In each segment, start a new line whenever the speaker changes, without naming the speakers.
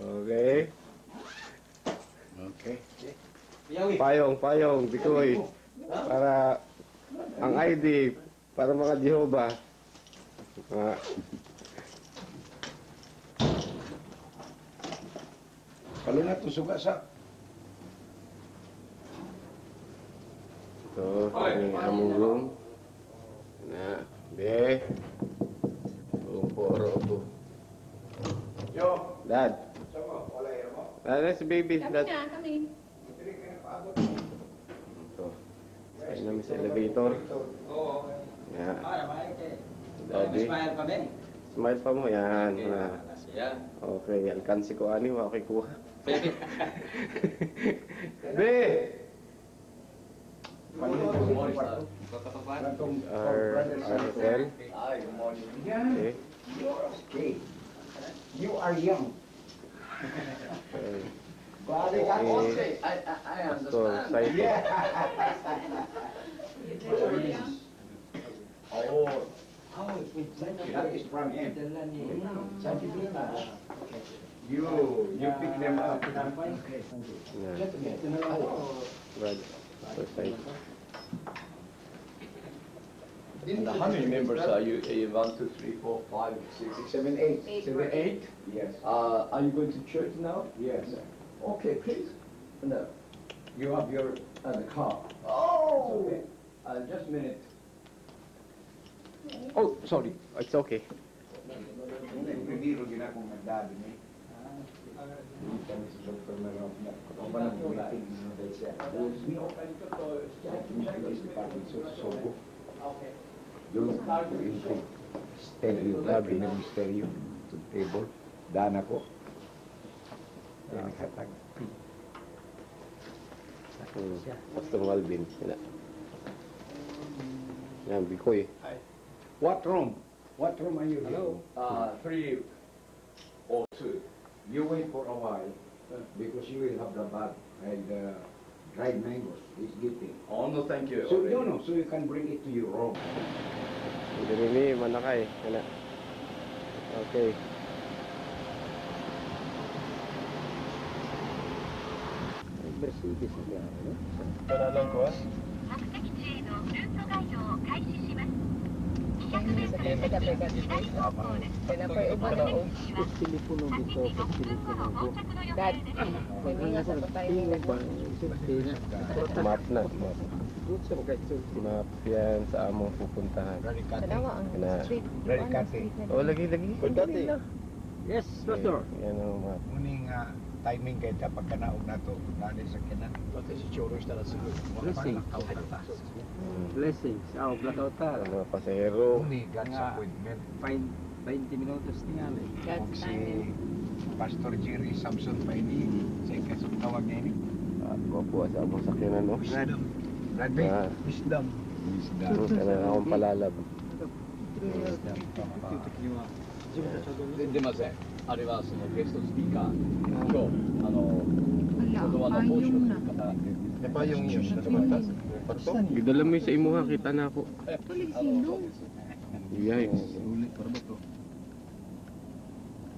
Okay.
Okay.
Payong, bikoy. Para ang ID, para mga Jehovah.
Kalau na to suga sa.
Ito, ang among room. Na, be. Room 4 to.
Yo.
Dad.
Sama, wala yan mo.
Dad, si baby.
Kami
Dad.
na, kami.
Ito. Sakay namin sa elevator.
Oo.
Yan.
Daddy. Smile pa, Ben.
Smile pa mo. Yan.
Yan.
Okay, alkansi ko ani. Okay, kuha.
Baby.
Be! R12.
Ay, good morning.
Okay.
Okay. You are young.
Okay.
Balik ka.
Okay.
I
So, excited.
Oh. That is from him. You pick them up.
Yeah. Brad. So excited.
How many members are you? 1, 2, 3, 4, 5, 6,
7, 8.
7, 8?
Yes.
Are you going to church now?
Yes.
Okay, please. No.
You have your
The car.
Oh.
Okay. Just a minute.
Oh, sorry. It's okay.
Biro din akong nagdado niya. Kami sa Dr. Maroff na kapag ba nang meeting dahil siya. Police Department sa Sobo. Yung stereo, labi ng stereo sa table. Daan ako. Yan naghatag.
Pastor Malvin. Yan, bikoy.
What room? What room are you in?
3 or 2.
You wait for a while because you will have the bag and dried mangoes. It's getting.
Oh, no, thank you.
So so you can bring it to your room.
Hindi ni manakay. Okay. Mercedes na yan.
Panalang ko,
目的地へのルートガイドを開始します。
Dad, mag-ingat sa timing.
Map na. Map yan sa among pupuntahan.
Dalawa ang street.
Oh, lagi.
Yes,
Doctor. Yan ang map.
Muning timing kay kapag kanaog na to, nalay sa kinan.
Blessings. Blackout ta.
Ang mga pasahero.
Muni, God's appointment.
20 minutos tingali.
Kung si Pastor Jerry Samson pa ini, sa ikasong tawag niya ini.
Gwapo sa among sakyanan, no?
Bradley,
Ah.
wisdom.
Kaya na akong palalab.
出ません。あれはそのゲストスピーカー。今日、言葉の講師をする方。
Gidala mo yung sa imuha, kita na ako. Yay.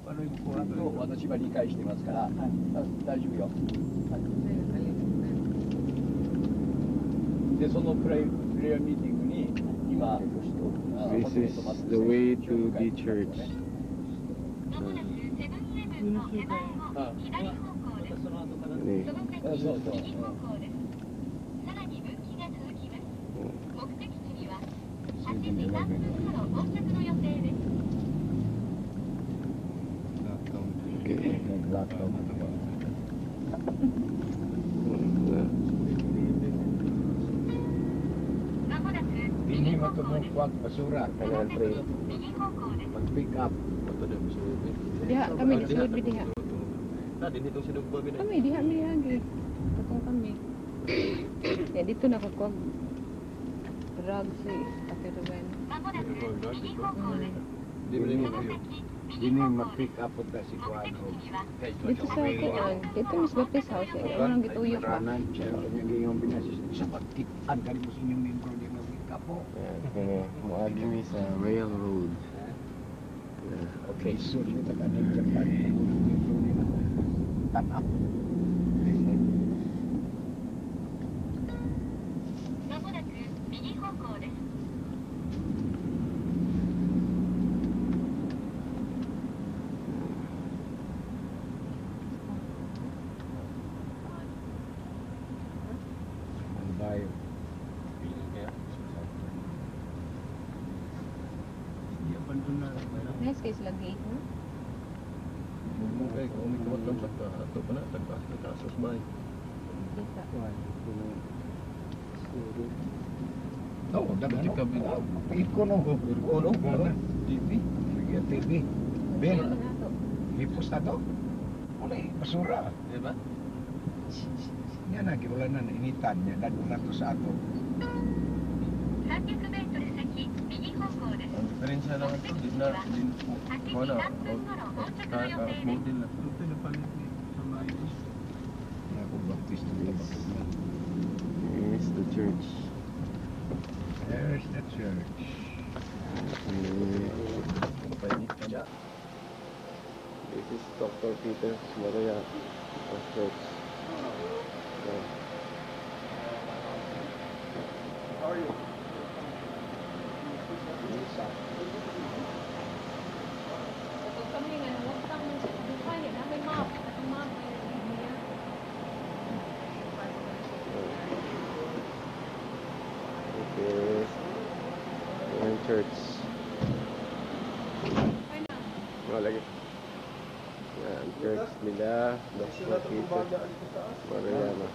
私は理解してますから、大丈夫よ。で、そのプレイヤーミーティングに今、
This is the way to the church.
まもなくセブンイレブンの手前を左方向です。その先右方向です。さらに分岐が続きます。目的地には8時3分頃到着の予定です。 まもなく
Hindi matumukwag basura.
Kailangan pray.
右方向です。
Mag-pick up.
Diha, kami disulod mi diha. Kami diha mi lagi. Katong kami. Ya dito na ko drug si Takerugan.
まもなく右方向です。
Dini mag-pick up po ta si Juan.
Dito sa kuan, dito Miss Baptist House, ya nang gituyok pa.
Ranan, siya yung gayong binasis. Sa pagkitaan, kali mo sa inyong membro di mag-pick up po.
Yan, kaya muagi mi sa railroad.
Okay, so nito ka na Japan. tanap.
まもなく右方向です。
Ang bayo.
Nice kayo sila gate, no?
Okay, kung may kumatang sa ito pa na, tagkasos ba?
Kita.
Oo, dagan.
Buti ka bin.
Ikono.
Ikono? TV?
Sige, TV. Ben,
Ano na to?
hipos na to. Wala, basura.
Diba?
Yan na, wala na initan niya. Dado na to sa ato.
300メートル先、右方向です。
Ang diferensya lang ito, di na, din po, wala, model na.
Ako, Baptist.
Here's the church.
There's the church.
This is Dr. Peter Maria Church.
How are you?
Kapag kami nga, huwag kang buhay yan. May map. Ang map niya.
Okay. Yung church. Oh, lagi. Yan, church nila. Dr. Peter Mariana.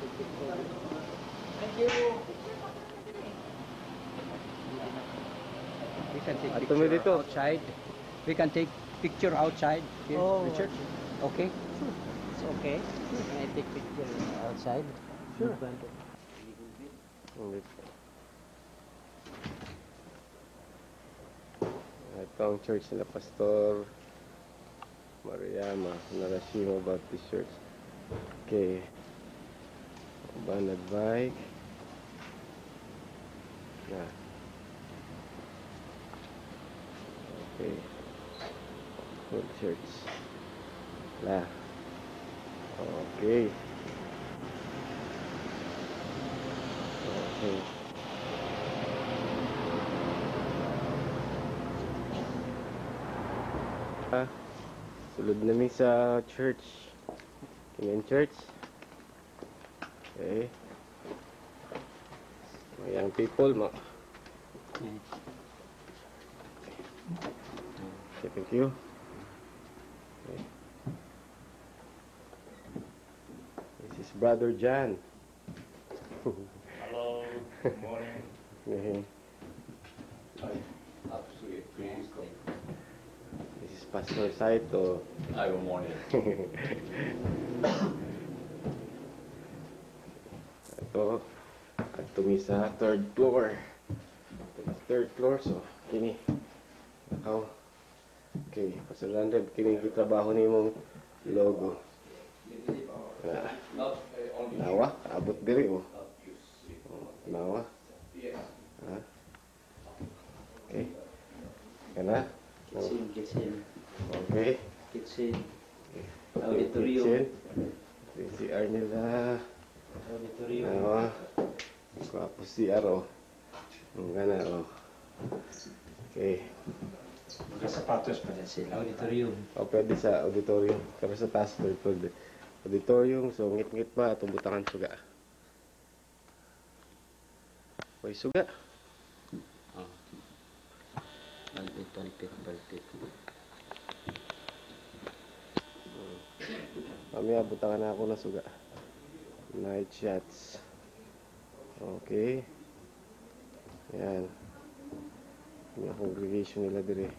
We can take
At
picture
dito.
outside. We can take picture outside here,
Oh,
the church. Okay? It's okay. Can I take picture outside? Sure.
Ito ang church nila Pastor Mariama Narashimo Baptist Church. Okay. Banad bike. Yeah. Okay. Good church. La. Okay. Okay. Sulod namin sa church. Tingnan church. Okay. Ayan people, Okay, thank you. Okay. This is Brother John.
Hello, good morning.
Okay.
Absolutely.
This is Pastor Saito.
Hi, good morning.
Ito, at tumi sa third floor. Third floor, so, kini. Nakaw. Okay, Pastor Landon, kini trabaho ni mong logo. Nawa, abot diri mo. Nawa. Ha? Okay. Kana?
Kitchen.
Okay.
Kitchen.
Kitchen. CR nila.
Auditorium.
Nawa. Kwapo CR, oh. Ang gana, oh. Okay.
Mga sapatos pa dyan sila.
Auditorium.
O, pwede sa auditorium. Pero sa taas, pwede. Auditorium, so ngit-ngit pa, itong butangan suga. Uy, suga.
Balpit.
Mamaya, butangan na ako na suga. Night shots. Okay. Yan. Yung congregation nila dire.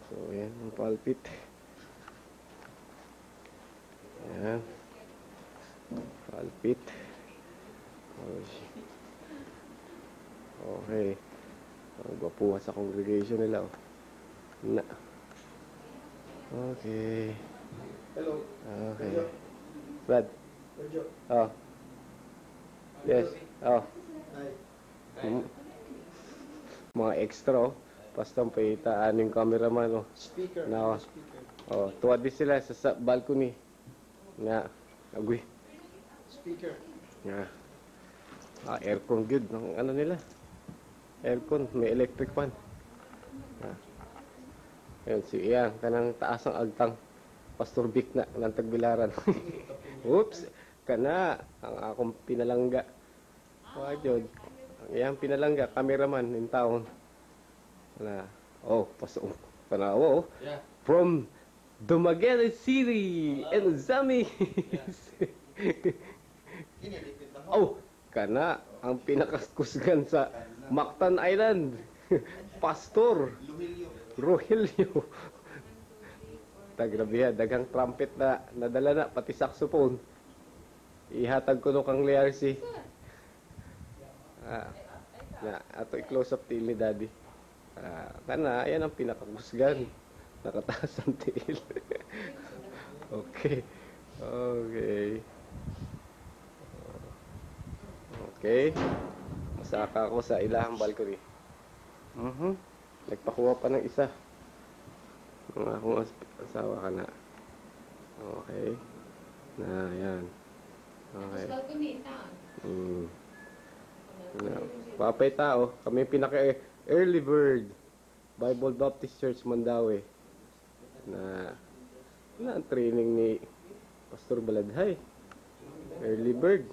So, yan. Ang pulpit. Yan. Pulpit. Okay. Magwapuha sa congregation nila. Oh. Na. Okay.
Hello.
Okay. Brad. Oh. Yes. Oh.
Hi.
Mga extra. Oh. Basta pahitaan yung cameraman, oh.
Speaker.
Na,
Speaker.
oh, tuwad din sila sa balcony. Nga, agoy.
Speaker.
Nga. Aircon good ng ano nila. Aircon, may electric fan. Ayun, si Ian, kanang taas ng agtang. Pastor Vic na, ng Tagbilaran. Oops! Kana, ang akong pinalangga. Wajod. Ang iyang pinalangga, cameraman, in town. Na, oh, pastor. Panawa, oh.
Yeah.
From Dumaguete City and Zami. Oh, kana ang pinakakusgan sa Mactan Island. Pastor Rogelio. Tagrabiha, dagang trumpet na nadala na, pati saxophone. Ihatag ko no kang Liarsi. Ato i-close up till ni Daddy. Kana, ayan ang pinakakusgan. Nakataas ang tiil. Okay. Okay. Okay. Masaka ako sa ilahang balcony. Nagpakuha pa ng isa. Mga akong asawa ka na. Okay. Na, yan. Okay. Papay tao. Kami pinaka-early bird. Bible Baptist Church, Mandawi. Na ang training ni Pastor Baladhay. Early bird.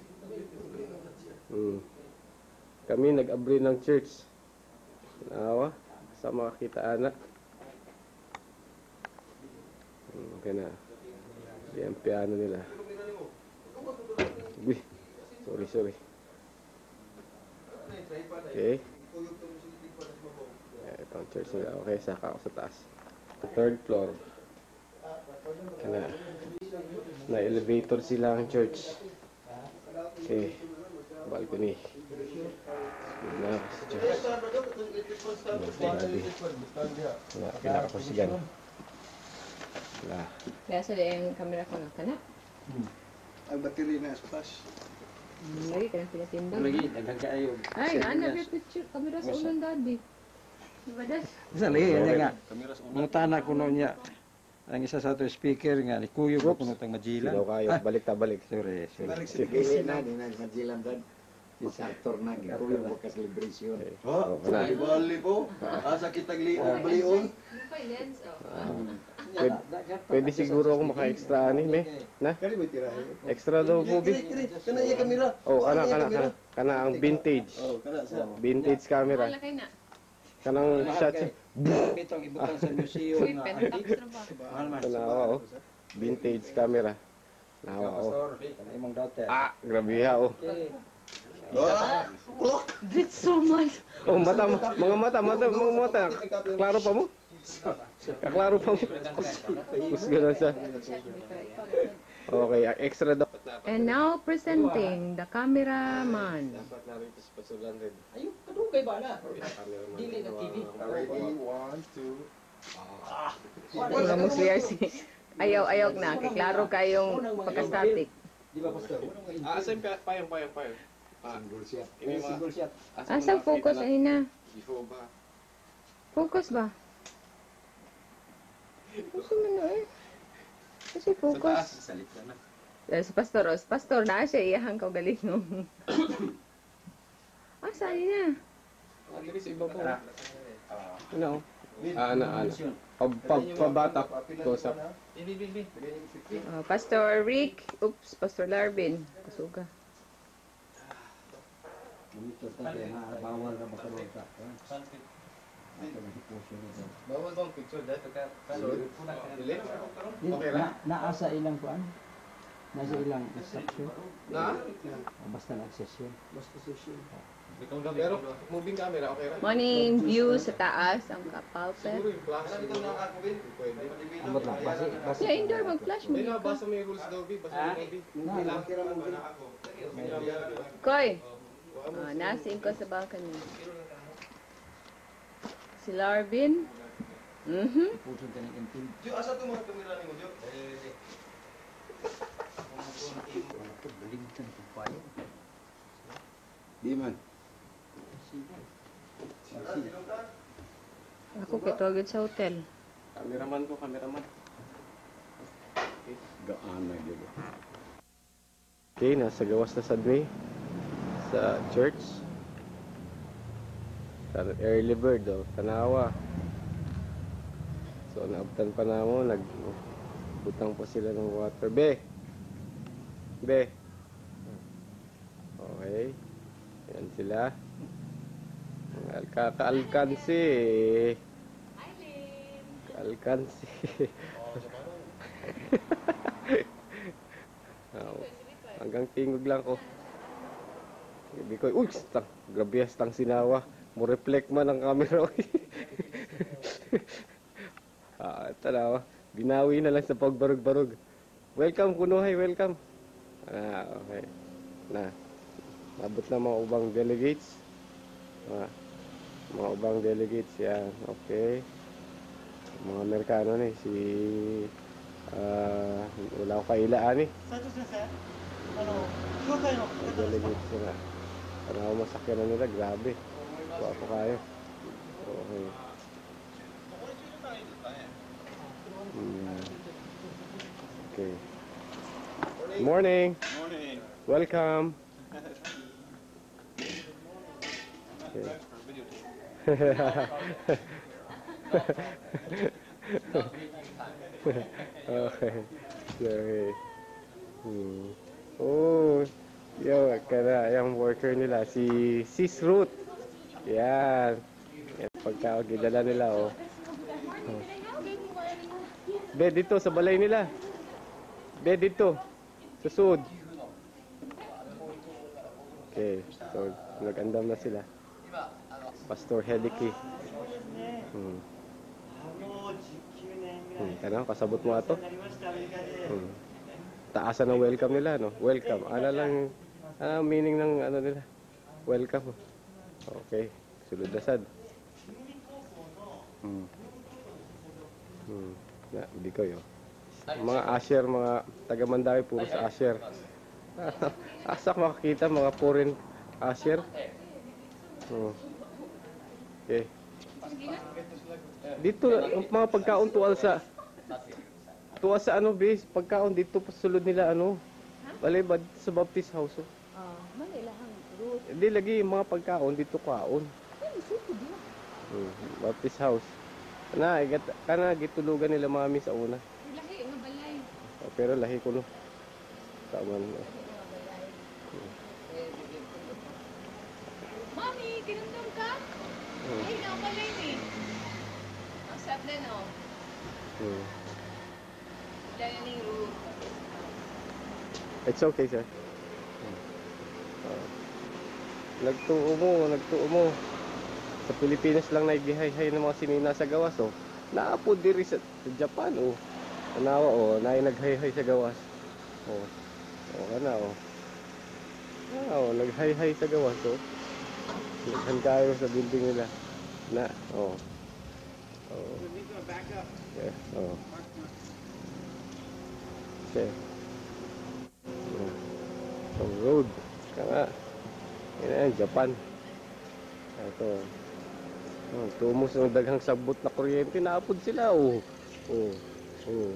Kami nag-abri ng church. Nawa, sa makakita anak. Okay na. Yan piano nila. Uy, sorry. Okay. Ito ang church nila. Okay, saka ako sa taas. Third floor. Na elevator sila ang church. Okay. Balcony. Na sa church. Pinakakusigan.
Kaya sa yung camera ko na kana.
Ang battery na splash.
Lagi ka na pinatimbang.
Lagi, nagkakayo.
Ay, anak yung picture. Camera sa ulan daddy. Diba das?
Isa lagi, yan nga. Mga tanak ko niya. Ang isa sa ito speaker nga, ni Kuyo ko kung itong majilan.
Sino kayo? Balik.
Sorry.
Balik sa
Kasi na, di na majilan dad. Si actor na, Kuyo ko ka celebration.
Oh, wala.
Bali po. Asa kitag balion.
Pwede siguro ako maka-extra me. Na?
Kani mo tirahin.
Extra daw po, Big.
Kana iya kamera.
Oh, kana ang vintage.
Oh, kana sa.
Vintage camera.
Wala kayo na.
Kanang shot siya.
Itong ibutang sa museum
Uy,
na.
pentap trabaho.
Tanawa, oh. Vintage camera. Nawa, oh.
Imong daughter.
Grabe ha, oh.
That's so much.
Oh, mga mata. Klaro pa mo? Kaklaro pa mo? Mas gano'n siya. Okay, extra dapat na.
And now presenting the cameraman.
Dapat na rin ito sa Pasulan rin.
Ayun, kadugay ba na?
Cameraman.
Dili na TV.
Ready, 1, 2.
Mga musliyarsi. Ayaw na. Kay klaro kayong pagka-static.
Di ba, Pastor?
Asan payong.
Single shot.
Ini mga-
Single shot.
Asa focus ay na?
Jehovah.
Focus ba? Gusto mo na eh. Kasi focus.
Salit na.
Si Pastor Ross. Pastor na siya iyahang kaugalingong. Asa niya?
Dili sa iba po. Ano? Ana. Pabata ko sa
Pastor Rick. Oops, Pastor Larvin. Kusuga.
Dito tayo, bawal na makaroon ka.
bawal bang picture dito ka. Dili.
Naasa ilang kuan? Nasa ilang instruction?
Na?
O basta nag-session?
Basta session.
Pero moving camera okay ra.
Morning view sa taas ang kapalpet.
Siguro yung flash. Pwede.
Ambot lang, basi.
Yeah, indoor mag-flash mo.
May nabasa may rules daw, Big. Basta may
Koy! Nasin ko sa balcony. Si Larvin.
Puso ka ng inting.
Jo, asa to mga kamera ni mo, Jo?
Baligtan kung payo.
Di man.
Ako kay tuwagid sa hotel.
Cameraman ko, cameraman.
Gaan na yun.
Okay, nasa gawas na Sadway sa church. Sa early bird, oh, tanawa. So, naabtan pa na mo, nagbutang po sila ng water. Be! Okay. Yan sila. Kaalkansi. Kaalkansi. Hanggang tingog lang ko. Sabi ko, uy, grabe stang sinawa. Mo reflect man ang camera. Tanawa. Binawi na lang sa pagbarog-barog. Welcome, Kunuhay, welcome. Okay. Abot na mga ubang delegates. Mga ubang delegates, yan. Okay. Mga Amerikano ni, si... wala ko kailaan eh. Mga delegates na. Tanawa masakyan na nila, grabe. Wapo kayo. Okay. Okay. Morning.
Morning.
Welcome. Okay. Okay. Okay. Oh, yung worker nila si Sis Ruth. Yan. Pagkakagidala nila, oh. Be, dito sa balay nila. Be, dito. Sa sud. Okay. So, nag-andam na sila. Pastor Heliki. Tanong, kasabot mo ato. Taasan ng welcome nila, no? Welcome. Ano lang, meaning ng ano nila? Welcome. Okay. Sulod na sad. Hindi ko yun. Mga asher, mga taga Mandawi, puro sa asher. Asak makakita, mga foreign asher. Okay. Dito, mga pagkaon tuwal sa ano, base, pagkaon dito, pasulod nila, ano, balay ba sa Baptist House, oh.
Manilahang root.
Hindi, lagi yung mga pagkaon dito kaon. Baptist House. Kana, gitulugan nila mami sa una.
Lahi, nga balay.
Pero lahi ko, no. Taman.
Mami, tinundong ka? Ay, nabalay ni. Ang sabla, no? Dahil yung root.
It's okay, sir. Nagtuo mo. Sa Pilipinas lang naigihay-hay ng mga sinina sa gawas, oh. Naapod diri sa Japan, oh. Tanawa, oh, naghay-hay sa gawas. Oh. Naghay-hay sa gawas, oh. Naghan kayo sa building nila. Oh. Yeah, oh. Okay. So, road. Kaya, yan, Japan. Ito. Tumos ng daghang sabot na kuryente, naapod sila, oh.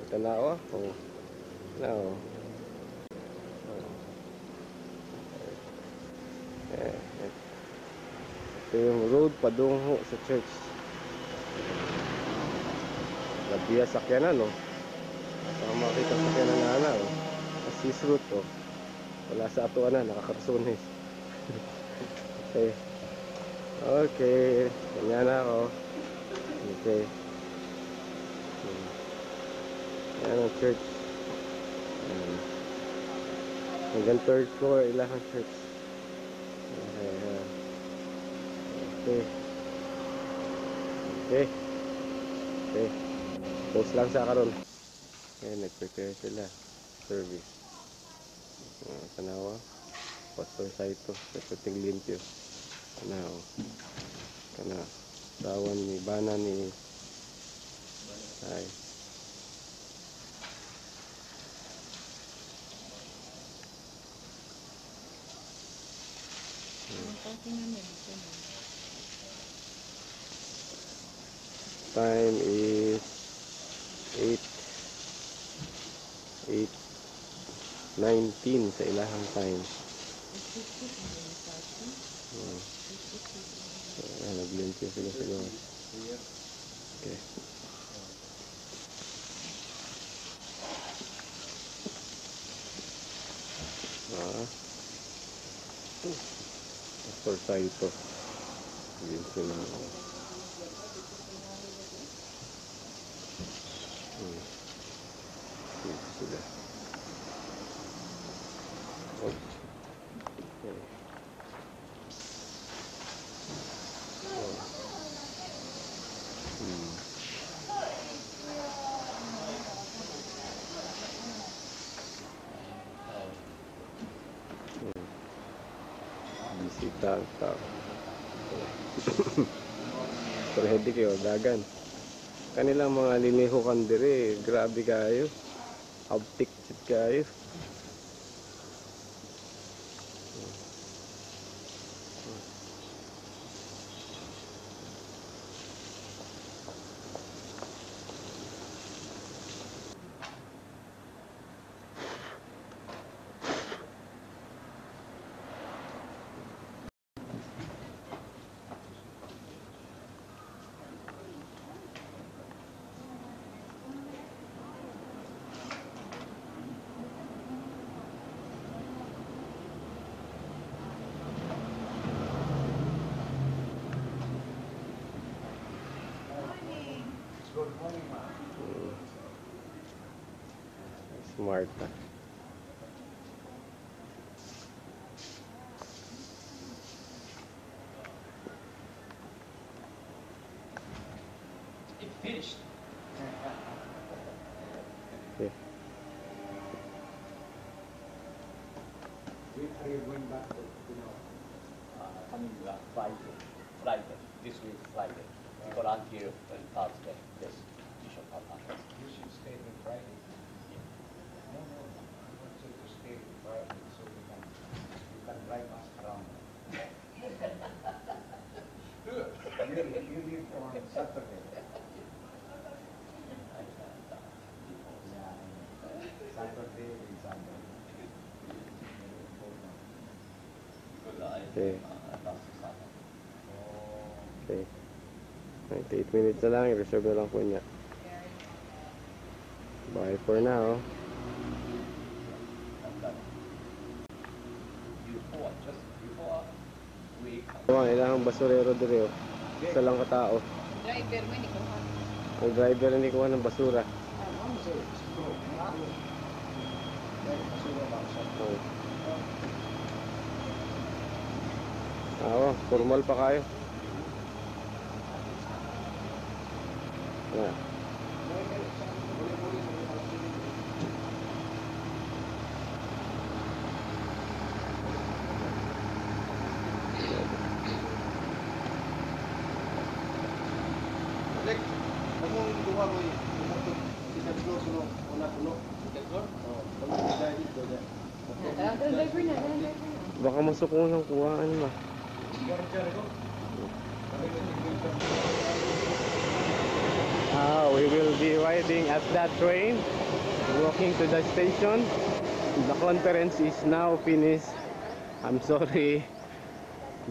Tanawa, oh. Ito yung road padungo sa church. Labiya sakyanan, no? Saka makita sakyanan na ana, oh. Sis route, oh. Wala sa ato na, nakakarsones. Okay. Okay. Ganyan na ako. Okay. Yan ang church. Hanggang third floor, ilahang church. Okay. Post lang sa karon. Okay, nag-prepare sila. Service. Tanawa. Pastor Saito. Sa puting limpyo. Kana. Sawan ni Bana ni ay. time is 8:19 sa ilahang time. Nag-limpyo sila sa gawa. Okay. After tayo ito. Limpyo na. Limpyo sila. Oops. Okay. Bisita ang tao. Pero hindi kayo, dagan. Kanilang mga linihukan dire, grabe kayo. Abtik kayo.
Good morning, ma'am.
Smart.
It finished.
Okay.
When are you going back to
Coming Friday. This week, Friday. For until Thursday. Yes, you should come back.
You should stay till Friday. No, I want you to stay till Friday so you can drive us around. You leave on Saturday. Yeah, Saturday and Sunday.
Okay. Okay. 98 minutes na lang, i-reserve na lang po niya. Bye for now. Ito ang ilang basurero dito. Isa lang katao.
Driver mo, hindi ko ha.
Ang driver hindi kuha ng basura. Formal pa kayo. Yeah.
Lek, kamu dua ko second floor suno una puno. Second floor? Oh, kamu dahil dito dyan.
Driver na.
Baka masukong ng kuhaan ba? We will be riding at that train, walking to the station. The conference is now finished. I'm sorry,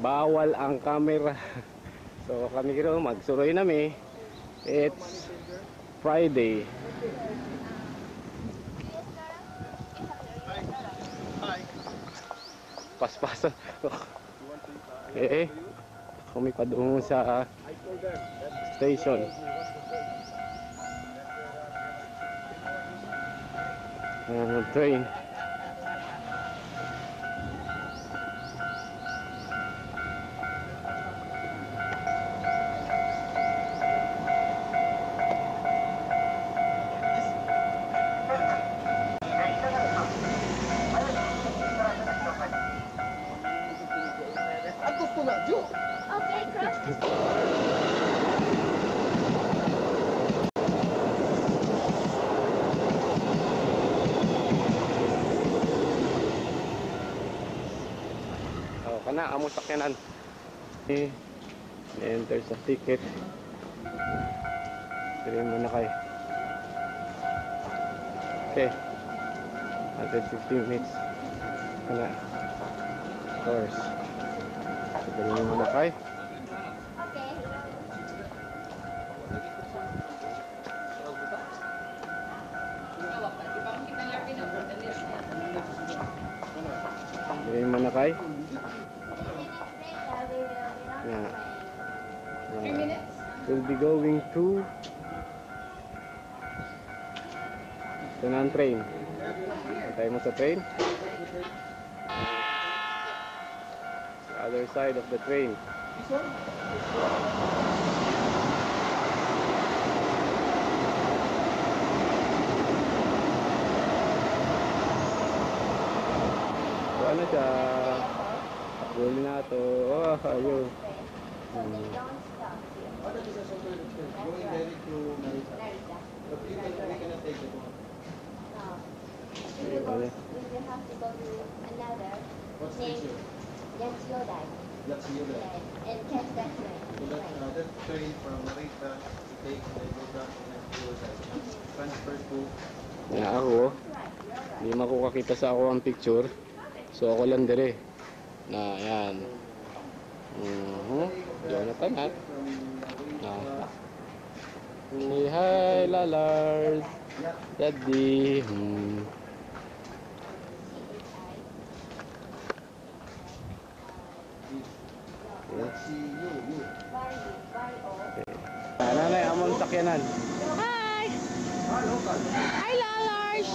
bawal ang camera. So kami kiro magsuroy nami. It's Friday. Paspasan. Kami padung sa station. Train.
Okay, cross.
Kana amo sakyanan. Enter sa ticket. Train muna kayo. Okay. 150 minutes. Kana. Course. Train muna kayo. Train muna kayo. Yeah. 3 minutes? We'll be going to Tunan train. Antay mo sa train. The other side of the train. So ano siya? Huli na ito. Oh, ayun.
What is the software expense? Going direct to Narita. But we cannot take it one.
We will have to go to another
What's
named
station?
Yatsuyodai.
Let's see that.
And catch that train.
So that train from Narita, we take the Yoda and Yoda. Transfer to
Nga ako, hindi makukakita sa ako ang picture. So ako lang dire. Na yan. Jonathan ha. Say hi Lalars. Daddy.
Let's see you.
Nanay, among sakyanan.
Hi!
Local.
Hi, Lalars!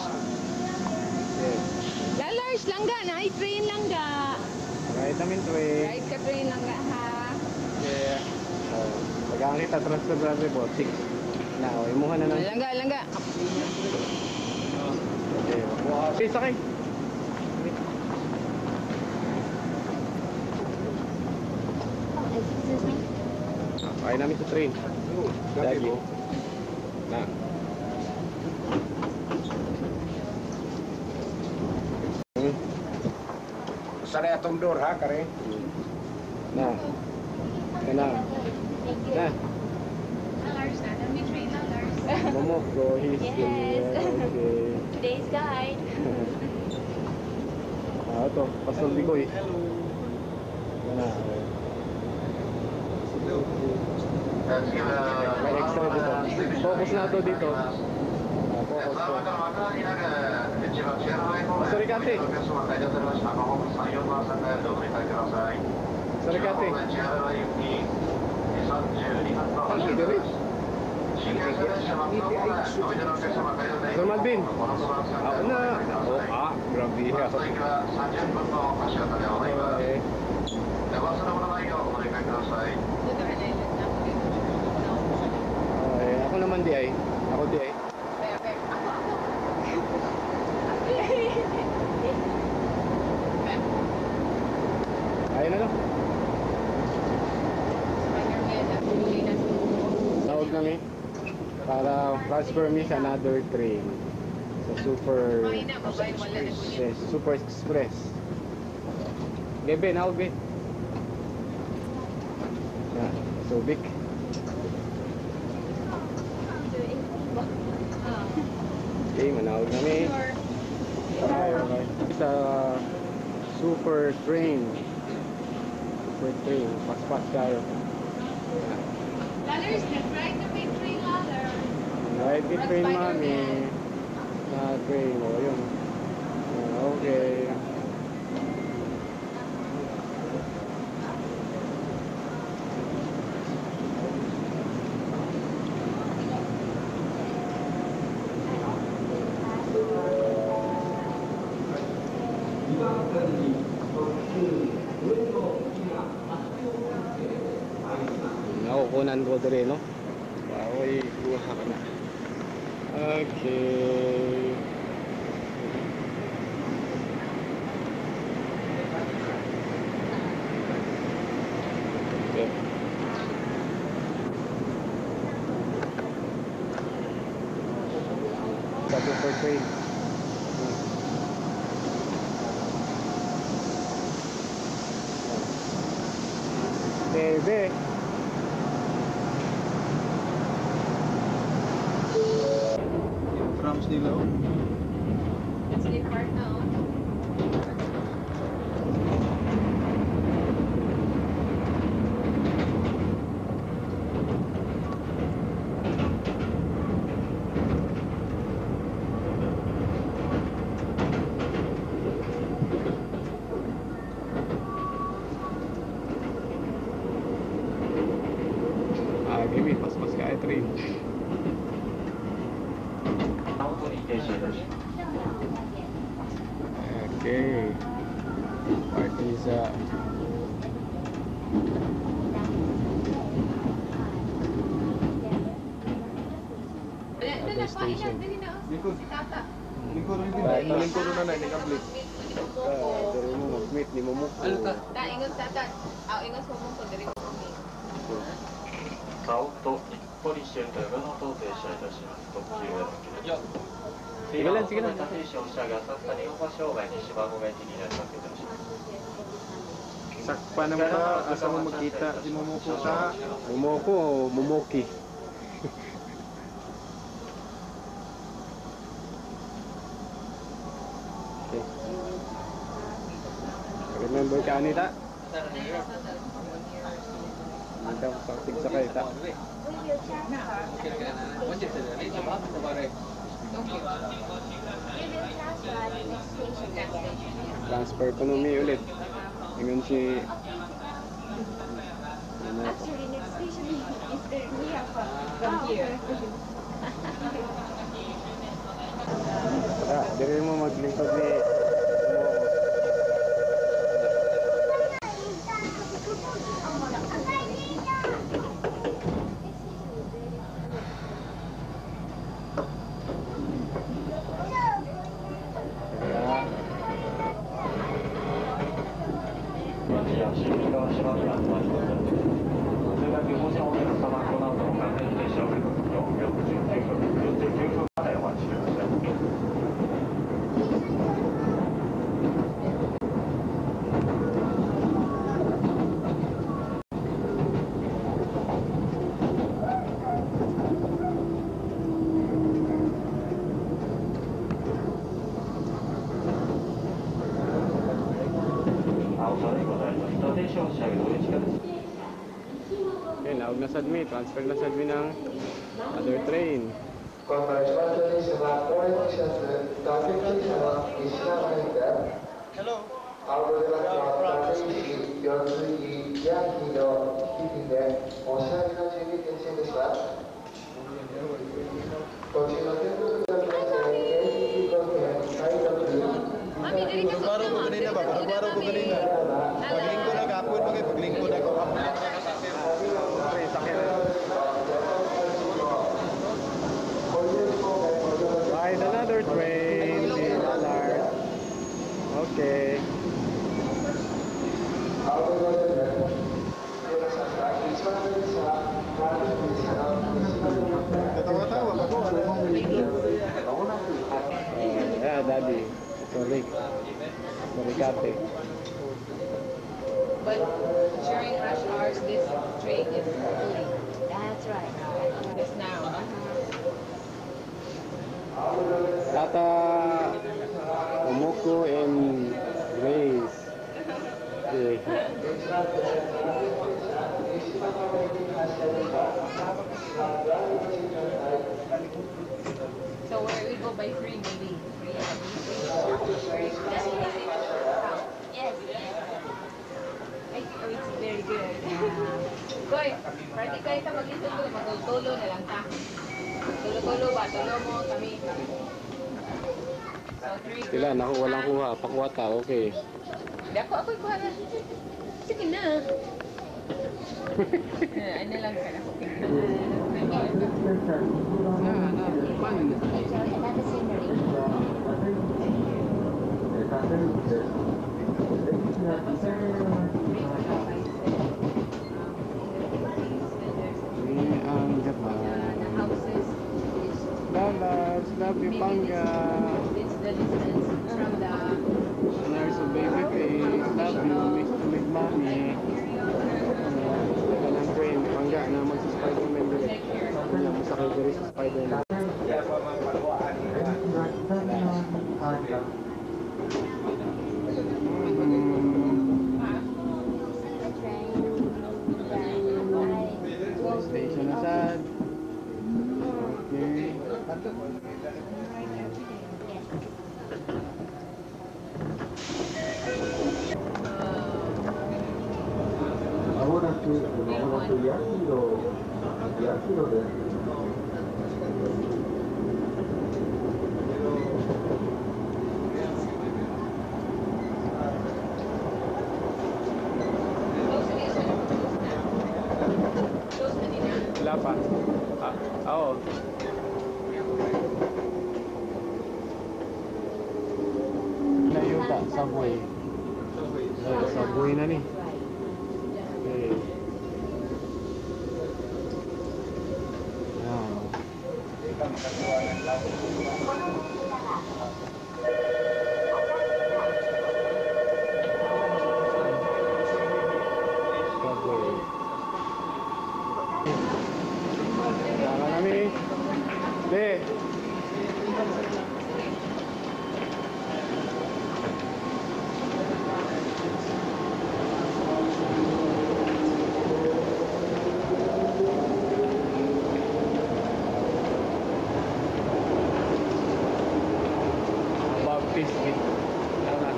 Lalars, langga na. Hi, train langga.
Right namin to eh.
Right ka train langga, ha?
Yeah. Pagkaan kita transfer brother po, 6. Na, imuha na lang.
Langga, langga.
Okay, wow. Okay, sakay.
Excuse me?
Sakay namin sa train. Daddy. Na.
Sana atong door ha, kare.
Na. Na.
Thank you.
Na.
Lars, let me train Lars.
Momo, go history.
Yes.
Okay.
Today's guide.
Ito. Pasol di ko eh. Na. May extra dito. Focus na ito dito. Focus ko. Sorry, Kati. Sorry, Kati. Ano dito? Sir Malvin. Ako na. Grabe ha. Okay. Okay, ako naman di ay. Ako di ay. Ayun na lang. Tawag namin para transfer me sa another train. Sa Super Express. Super Express. Gebe, nawag be. Yeah, Subic. Okay, manawag namin. Okay. Sa Super Train. Super Train. Paspas kayo.
Lars, right to be train ladder.
Right between mami. Na train. O, yun. Okay. Nakukunan ko dire, no? Okay, kuha ka na. Okay. Okay. Sa Super Train. Bebe.
George nila. Oh.
That's the part now.
Ah, Kimi, pas-pas ka train. Okay. Partiza. Other station.
Lingkod. Lingkod rin din. Lingkod na na, nag-upload.
Dari mo mag-meet ni Momok.
Ano ta? Ta, ingon tata. Ingon sa mong ko, dari mo kami.
顔と日暮里線と長野と停車いたします特急への切れ
Sige lang, sige lang.
停車をしたがさった日本橋障害西番号が気になりますいたします
Sakpa naman ka, asa mo magkita si Momoko sa Momoko o Momoki? Okay. Remember ka Anita? Anita, pagtig sa kayo ta. Transfer economy ulit. Ingon si
Actually, next station is there. We have from here.
Diri mo maglingkod ni Okay, naog na sad mi, transfer na sad mi ng other train.
この一番乗電車は大江電車特急車の西側駅で青森バスの立石、四つ木、ヤンキーの付近でおしゃれの準備停止でした。途中の天国が来まして、京浜高原海徳
Pagbaro ko kanina ba? Pagbaro ko kanina. Paglingkod na kapon pa kayo. Paglingkod ako.
Find another train in Allard. Okay.
Katawa-tawa ako.
Yeah, Daddy. Sorry. Sorry, Kate.
But during rush hours, this train is fully.
That's right.
This now.
Tata, Momoko, and Grace. Okay.
So where we go by free, maybe. Free.
Yes. Oh, it's very good.
Koy, party kayo ta mag-itulo, mag-tulo na lang ta. Tulo-tulo ba? Tulo mo kami. So, 3
Sila, naku, walang kuha. Pakuha ta, okay.
Hindi ako'y kuha na. Sige na. Ano lang ka na.
Another scenery.
Ang Japan.
Houses.
Dallas, love you, Panga.
It's the distance from the...
There's a baby face. Love you, miss to make mommy. Walang train, Panga na mag-Spider-Man direct. Hindi ako sakay direct sa Spider-Man.
まもなくヤシロです。
Wala pa. Oo. Layo pa, subway. Subway na ni. Okay. Tama namin. Be. Baptist git. Tama.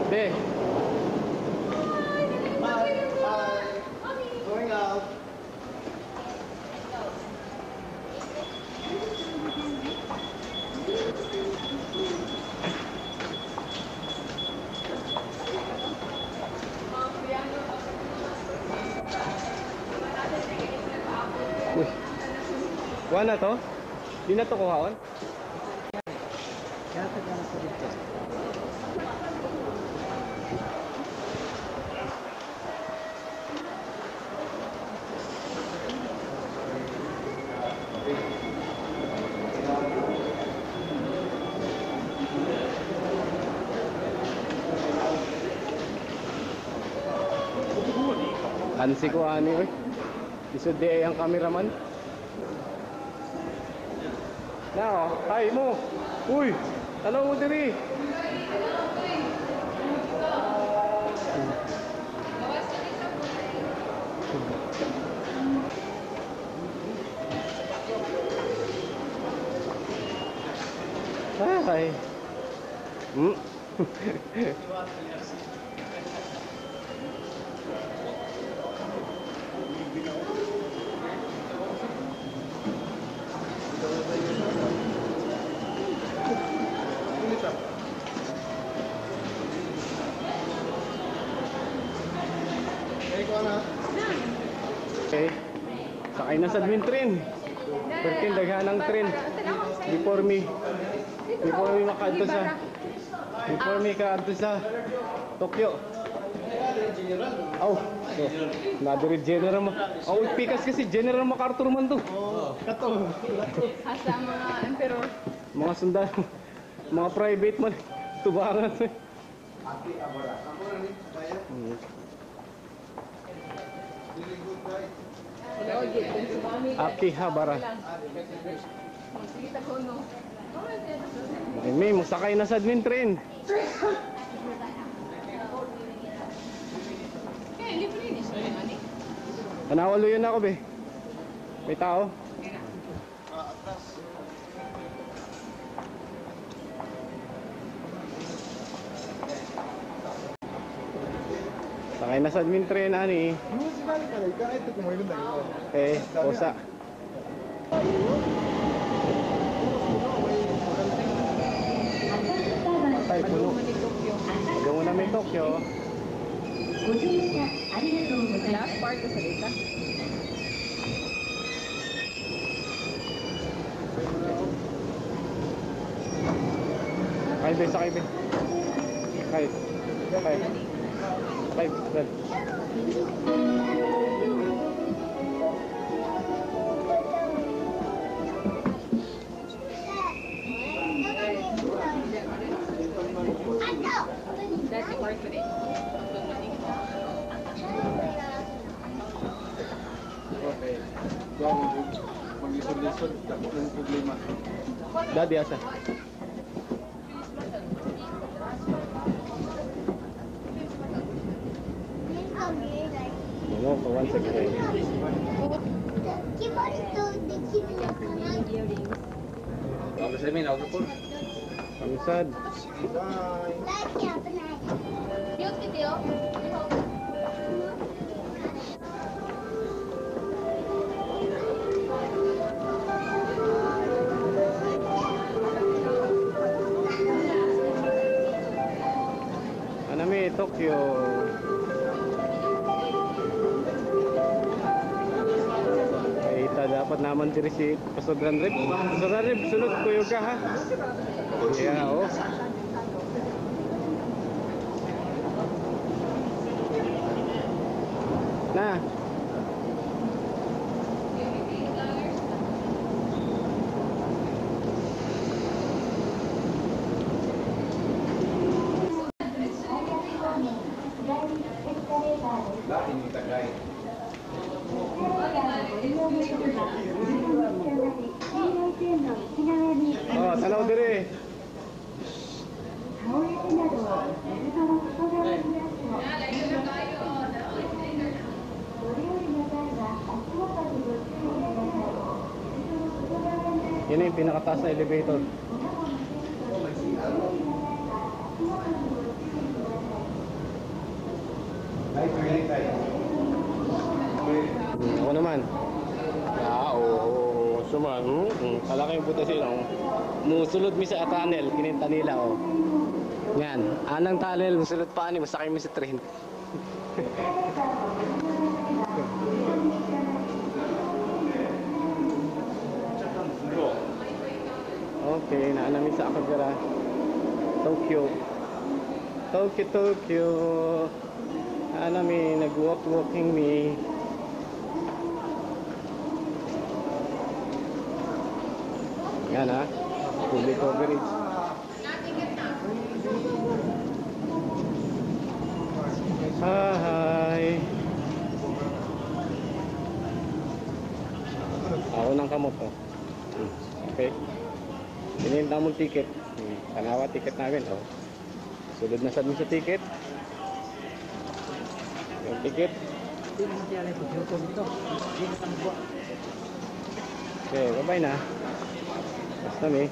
Be.
Going out.
Uy. Kuha na to? Di na to kuhaon? Ansi ko ani oy. Isod di ay ang cameraman. Na, ay mo. Uy, ano mo diri? Ay. Okay. Sakay na sa Admin train. Pertin daghanang train. Before me makaadto sa Tokyo. Oh, nadiri General mo. Oh, pikas kasi General MacArthur man to.
Oh, kato.
Asa mga emperor.
Mga sundalo, mga private man tubangan. Akihabara. May musakay na sa Admin train. Tanawalo yun ako be. May tao. Sakay na sa Admin train ani. Osa. Ay, puno. Yung una may Tokyo.
Last part ko sa dita.
Sakay be, sakay be. Sakay. Sakay. Sakay. Sakay.
That's the part today.
Okay. Yan, mag-lisod-lisod, takot ng problema.
Daddy asa. Ano, once again.
Bagus sa amin, ako po.
Kamsad. Anami, Tokyo. Ita dapat naman diri si Pastor Ranrib. Pastor Ranrib, sunod kuyo ka ha. Yeah, oh. Na. Oh, tanaw dire. Yan na yung pinakataas na elevator. Ako naman. Oo. Suman. Kalaki yung buta sila. Musulod mi sa tunnel. Kininta nila. Oh. Yan. Anang tunnel. Musulod pa ni. Masakay mi sa train. Okay. Naanami sa Akagara. Tokyo. Tokyo. Naanami. Nag-walking me. Yan ha, fully coverage. Hi. Ako ng kamot oh. Okay. Pininta mong ticket. Tanawa ticket namin oh. Sulod na sa dun sa ticket. Yung ticket. Okay, bye-bye na. Basta mi.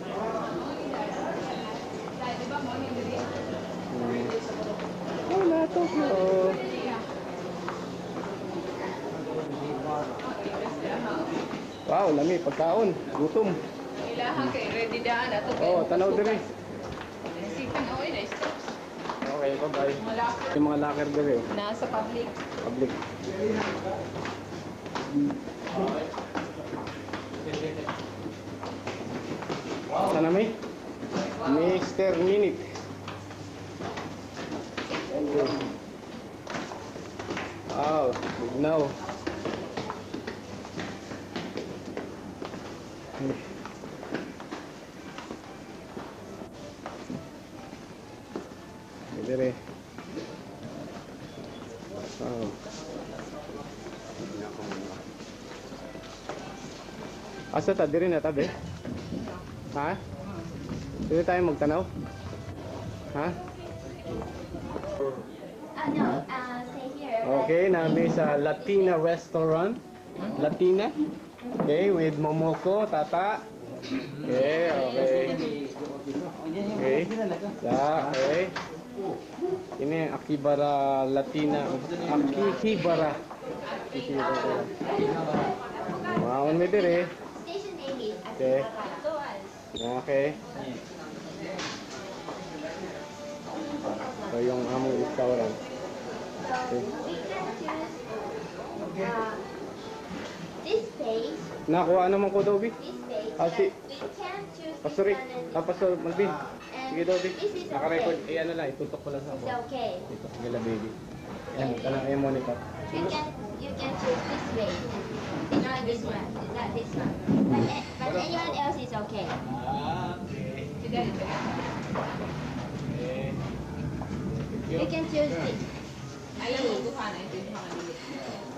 Hola, Tokyo. Wow, lami, pagkaon. Gutom.
Ilahan kay ready daan ato.
Oh, tanaw dire.
Sipan oy na steps.
Okay, bye-bye. Yung mga locker dire.
Nasa public.
Public. Sana may? Mr. Minute. Wow, now. Dire. Wow. Asa ta dire na tabi? Ha? Dito tayo magtanaw? Ha?
Stay here.
Okay, namin sa Latina restaurant. Latina. Okay, with Momoko, Tata. Okay, okay. Okay. Okay. Ini Akibara Latina. Akibara. Wow, may dire.
Station name is
Okay. Okay. So yung among restaurant. Okay.
This page.
Nakuha naman ko Dobby.
This page.
Ah, si
We can choose.
Pastor Rick. Pastor Malvin. Sige Dobby.
This is
Naka-record.
okay.
Ano lang, itutok ko lang sa
It's
ako.
okay.
Ito, gila baby. Yan, kanang yung monitor.
You can choose this way. Not this one. Not this one. But anyone else is okay. You can choose this.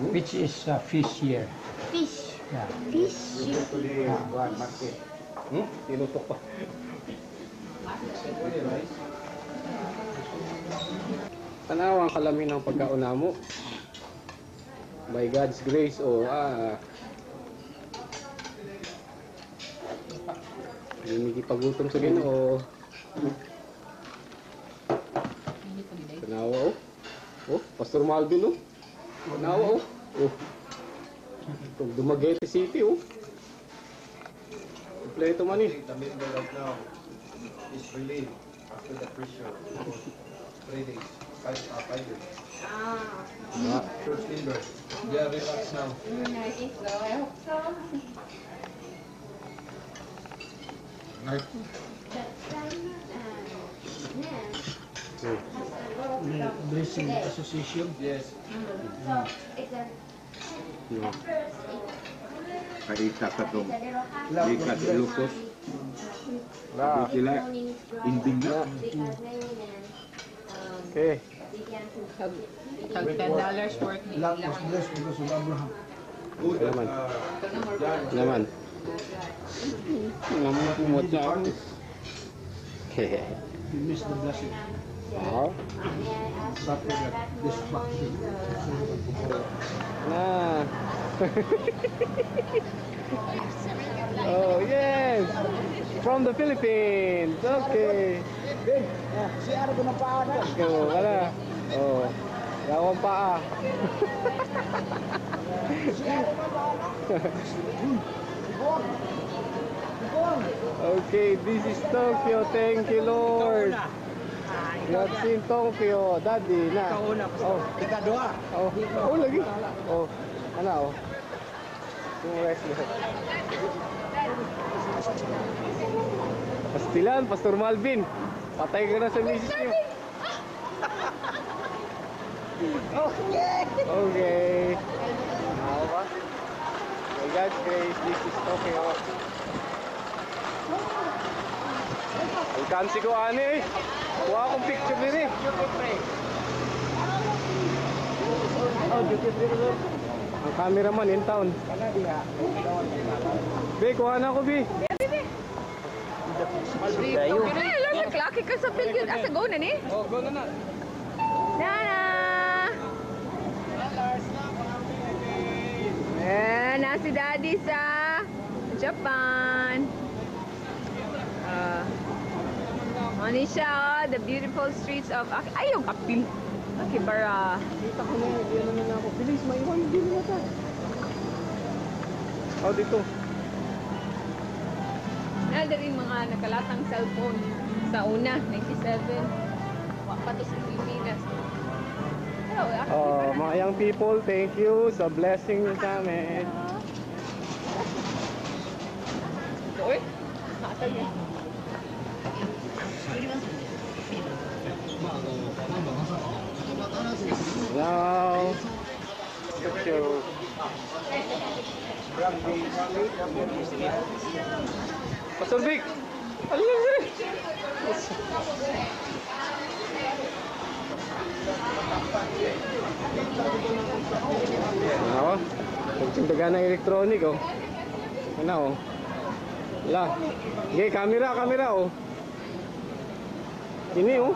Which is fish here.
Fish.
Yeah.
Fish.
Tinutok pa. Tanaw ang kalamin ng pagkauna mo. By God's grace, Hindi pagutom sa Ginoo. Tanawa oh. Oh, Pastor Malvin oh. Tanawa oh. Oh. Itong Dumaguete City oh. Kompleto man eh.
The member right now is relieved after the pressure for 3 days, 5 days. Church member, they are relaxed now. Right.
Blessing Association.
Yes.
Karita ka itong likat lukos. Sila inding na.
Okay.
Tag $10 worth ni
Lot was blessed because of Abraham. Good.
Naman. Naman. Naman kumot sa ako. Hehe.
You missed the blessing.
Oh.
Suffer that destruction.
Nah. Oh yes. From the Philippines. Okay.
Siya ko na paana.
Oh, wala. Oh. Gawang paa. Okay, this is Tokyo. Thank you, Lord. That's in Tokyo. Daddy, na. Oh,
Ikadua.
oh, oh, lagi. Oh, ano, oh. Yung rest na. Pastilan, Pastor Malvin. Patay ka na sa misis niyo. Okay. Ako ba? By God's grace, this is Tokyo. Ang kansi ko, ani eh. Kuha akong picture din eh. Oh, duty free ko. Ang cameraman in town. Be, kuha na ako, Be.
Look, laki ka sa pilgrim. Asa go na ni?
Oh, go na na.
Nana! Na si Daddy sa Japan. Ano siya, oh, the beautiful streets of... Ay, yung kapil. Akibara.
Kita ko na, hindi naman ako. Bilis, maiwan, hindi na ta. Oh, dito.
Nalda rin mga nakalatang cellphone sa una, 97. Pa to sa Pilipinas.
Oh, mga young people, thank you sa blessing niyo sa amin.
Uy, nakatag yan.
Hello. Thank you. Pastor Vic! Ano lang eh? Ano? Pagsundagan ng electronic oh. Ano oh? Wala. Okay, camera oh. Ini oh.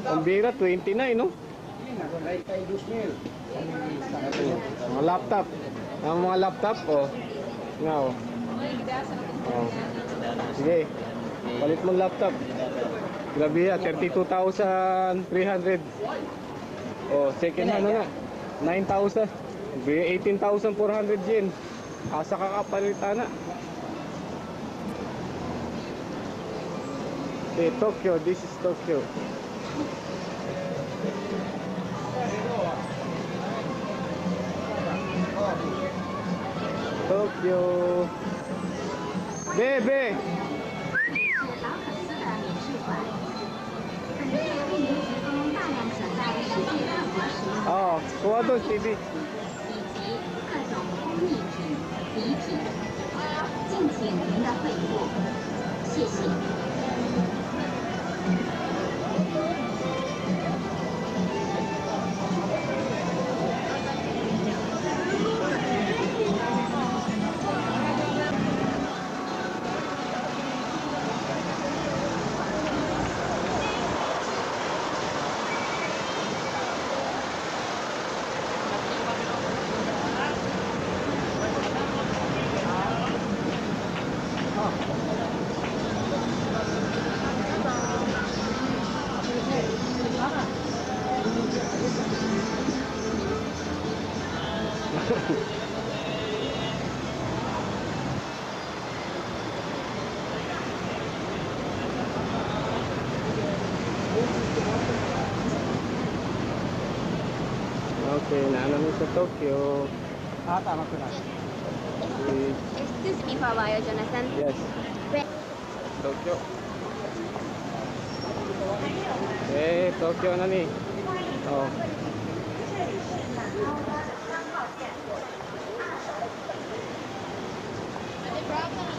Pambira 29 oh. Mga laptop. Ang mga laptop oh. Nga oh. Oh. Sige. Palit mong laptop. Grabe ya, 32,300. Oh, second hand na. 9,000. 18,400 yen. Asa ka kapalitan na. Okay, Tokyo. This is Tokyo. Tokyo. Bebe.哦，我都 TV。
敬请您的惠顾，谢谢。
Okay, naano mo sa Tokyo.
Tama ko na.
Excuse me for a while, Jonathan.
Yes. Tokyo. Eh, Tokyo na ni. Oh.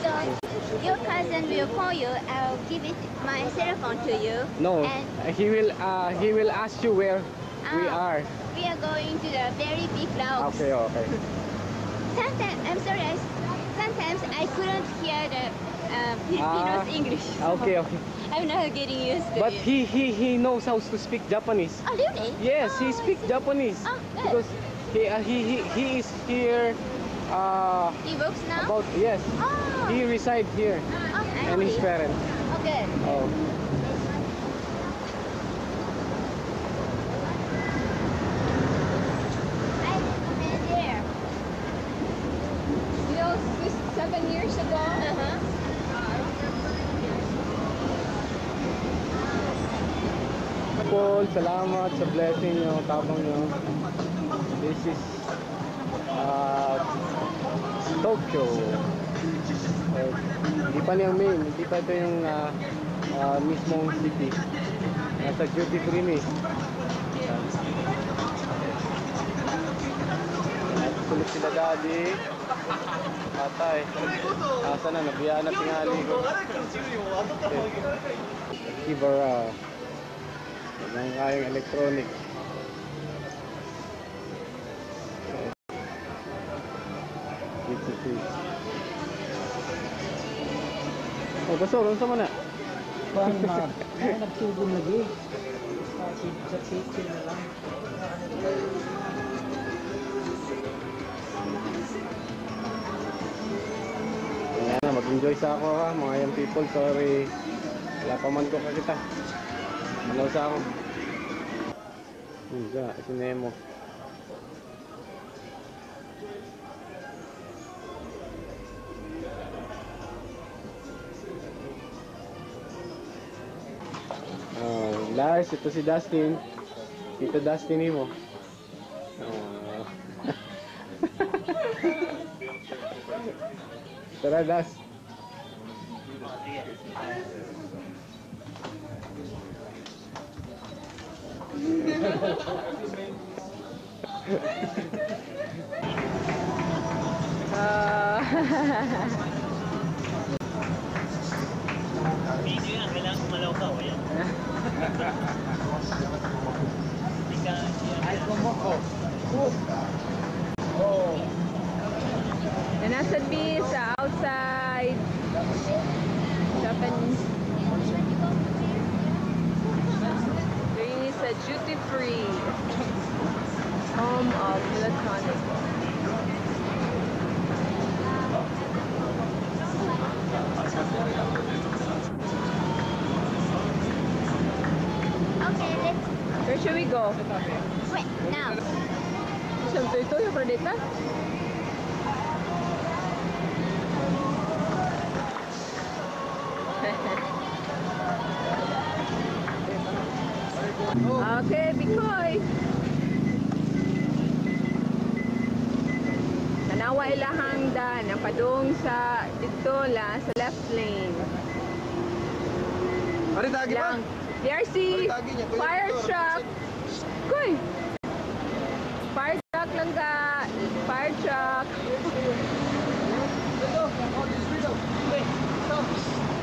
So, your cousin will call you. I'll give it my cell phone to you.
No,
And
he will ask you where we are.
we are going to the very big clouds.
Okay, okay.
Sometimes, I'm sorry, sometimes I couldn't hear the Filipinos English.
Okay, okay.
I'm not getting used to
But
it.
he knows how to speak Japanese.
Oh, really?
Yes, he
Oh,
speaks Japanese.
Oh, good.
Because he is here
He works now?
about yes.
Oh.
He resides here
Oh, I
and his
see.
parents.
Oh, good.
Oh.
I've been there.
You know, 7 years ago,
Paul, salamat sa blessing nyo, tapang nyo. This is Tokyo. Hindi pa niya main, hindi pa ito yung mismong city. Nasa duty free ni. Tulog sila daddy. Atay. Asa na, nabiyaan na tingali ko. Kibara. Ang kayang electronic. Oh, basol, ano sa mana?
Kuhan na. Nagtugong lagi. Sa kitchen na lang.
Ayan na, mag-enjoy sa ako ha, mga young people. Sorry, wala pa man ko kakita. Malaw sa ako. Hindi, ito Nemo. Lars, ito si Dustin. Ito Dustin mo. Tara, Das.
Video yan, kailangan kumalaw ka, o yan. Ay, kumoko.
oh. Na nasa B sa outside Japanese. There is a duty free home of electronics.
Okay, let's
Where should we go?
wait now.
Siyempre ito yung Pradita. Okay, Bikoy. Tanawa ilahang daan ang padung sa dito la sa left lane.
Ari tagi ba?
Lang. DRC, fire truck. Koy. Fire truck lang ka. Fire truck.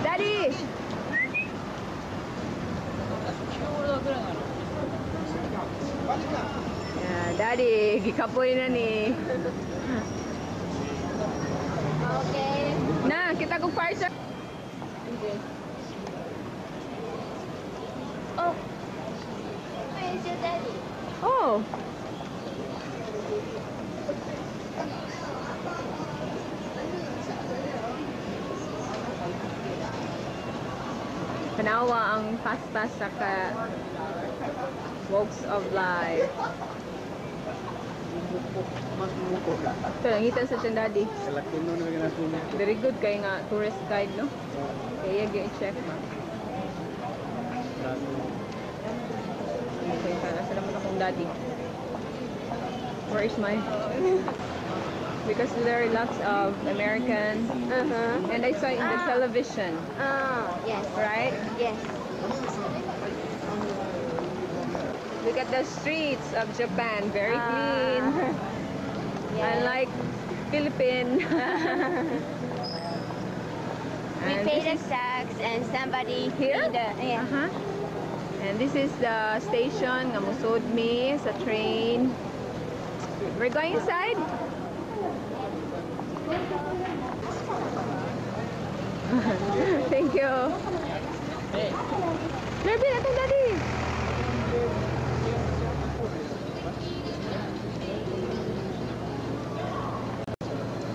Daddy! Yeah, Daddy, gikapoy na ni.
Okay.
Na, kita kong fire truck.
Oh, where is your daddy?
Oh. Panawa ang paspas sa walks of life. Ito, nangitan sa tiyan, Daddy.
Kalakino na ginasumo.
Very good kay nga tourist guide, no? Kaya i-check ma. Okay, sana sila mo na kong Daddy. Where is my... Because there are lots of Americans. And I saw it in the television.
Yes.
Right?
Yes.
Look at the streets of Japan. Very clean. Unlike Philippines.
We pay the tax and somebody
Here?
pay the
And this is the station nga musod mi sa train. We're going inside. Thank you. Nervin, atong daddy.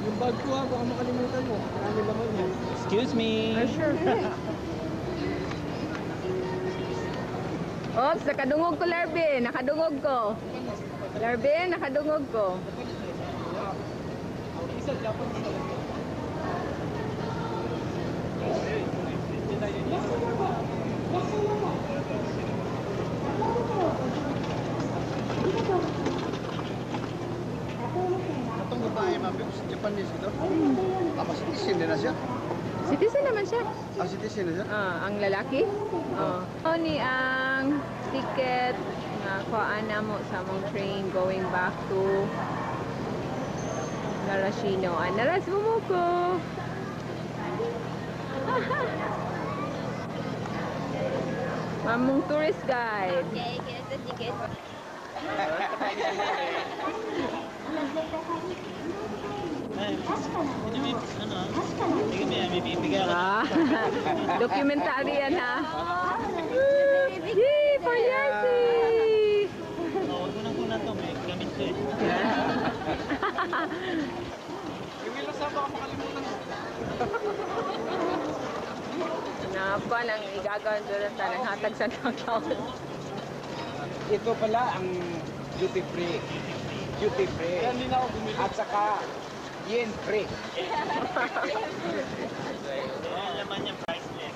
Yung bag ko ha, baka makalimutan mo. Marami laman yan.
Excuse me.
Sure. Oops, nakadungog ko, Larvin. Nakadungog ko. Larvin, nakadungog ko.
Itong babae, ma'am, Japanese ito. Tapos citizen din na siya.
Citizen naman siya.
Citizen na siya.
Ang lalaki? Oo. Ni ang ticket nga kuhaan na mo sa mong train going back to Narashino. Naras mo ko. Mamong tourist guide.
Okay, get the ticket.
Documentary yan ha. Yay! For Yancy!
Unang-una to, may gamit ko eh.
Yung ilang sa baka makalimutan mo.
Napa lang igagawin doon sa naghatag sa knockout.
Ito pala ang duty free. Duty free.
Kaya hindi na ako bumili.
At saka yen free.
Yan naman yung priceless.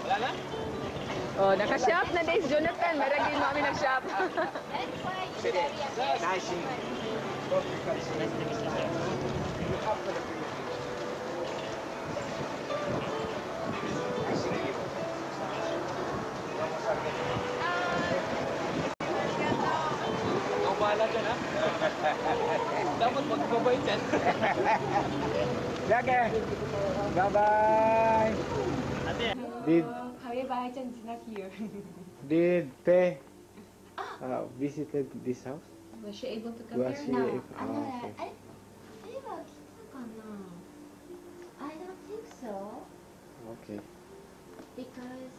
Wala na?
Oh, naka-shop na days Jonathan. Maragin mo kami nag-shop.
Sige. Nice.
Ikaw bahala dyan, ha? Dapat magbabay dyan.
Sige. Bye-bye. Did Te visited this house?
Was she able to
Was she?
No.
Okay.
I don't think so.
Okay.
Because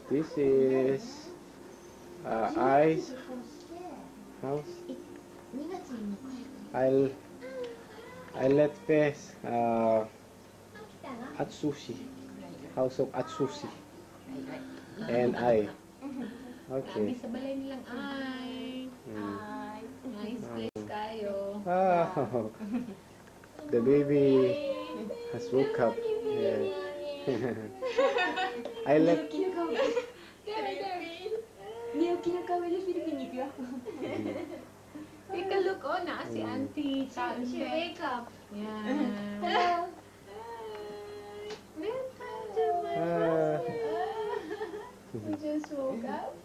This is I's house. I'll let Pes Atsushi. House of Atsushi. And I. Okay.
Sa balay nilang ay. Nice place kayo.
Oh, the baby has woke up. Yeah. I left.
Take a look, oh, na si Auntie.
She wake up.
Yeah.
Hello.
You just woke up.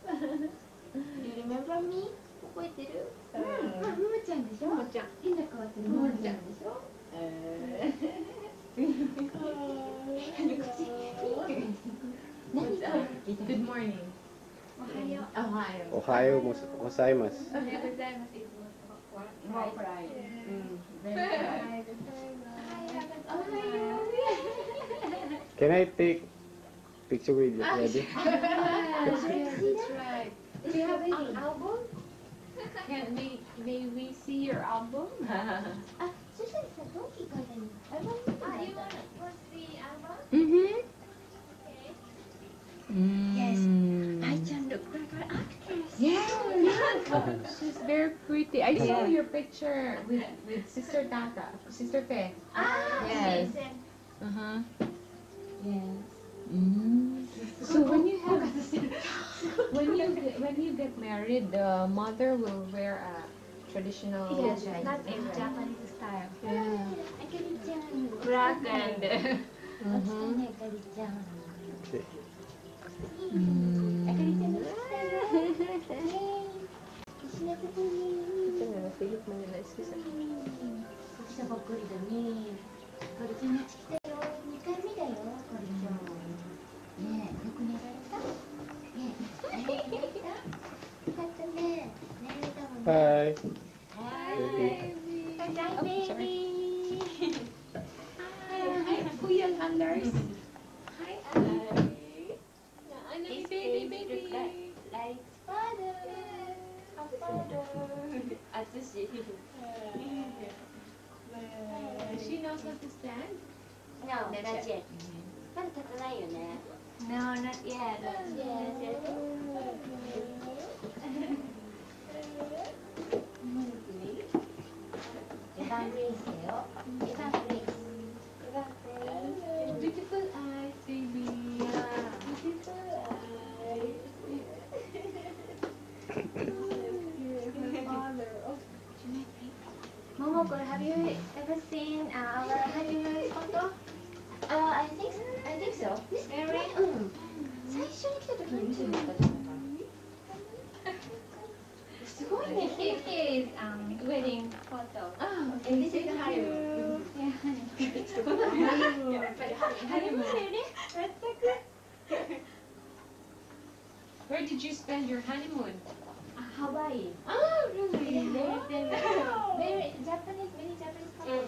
You remember me? 覚えてる？ももちゃんでしょ？ももちゃん。変な顔してるももちゃんでしょ？Good
morning.
おはよう。
Ohio.
Ohayo gozaimasu.
おはようございます。
More pride. Very pride.
おはよう。
Can I take picture with you, Daddy?
Yes, that's right.
Do you have an album?
May we see your album?
あ、そしたらさ、どう聞かれたの？アルバム見てもらったら。You want the album?
Mm-hmm.
Yes. I can look like an actress.
Yeah, look. She's very pretty. I saw your picture with Sister Tata, Sister Fe. Yes. Uh-huh. Yes. So when when you get married, the mother will wear a traditional.
Yes, not in Japanese style.
Yeah.
Black and.
Hi.
Hi, Kuya Anders. Hi, baby.
Like father. Atsushi.
She knows how to stand?
No, not yet. No, not yet.
Beautiful eyes, baby. Beautiful eyes.
Momoko, have you ever seen our honeymoon photo? I think so. Very. 最初に来た時に見せてもらったじゃないかな。すごいね。Here is wedding photo.
Oh,
And this is the honeymoon. Yeah, honeymoon. Yeah, but honeymoon.
Where did you spend your honeymoon?
Hawaii.
Oh, really?
It is very famous. Very Japanese couple.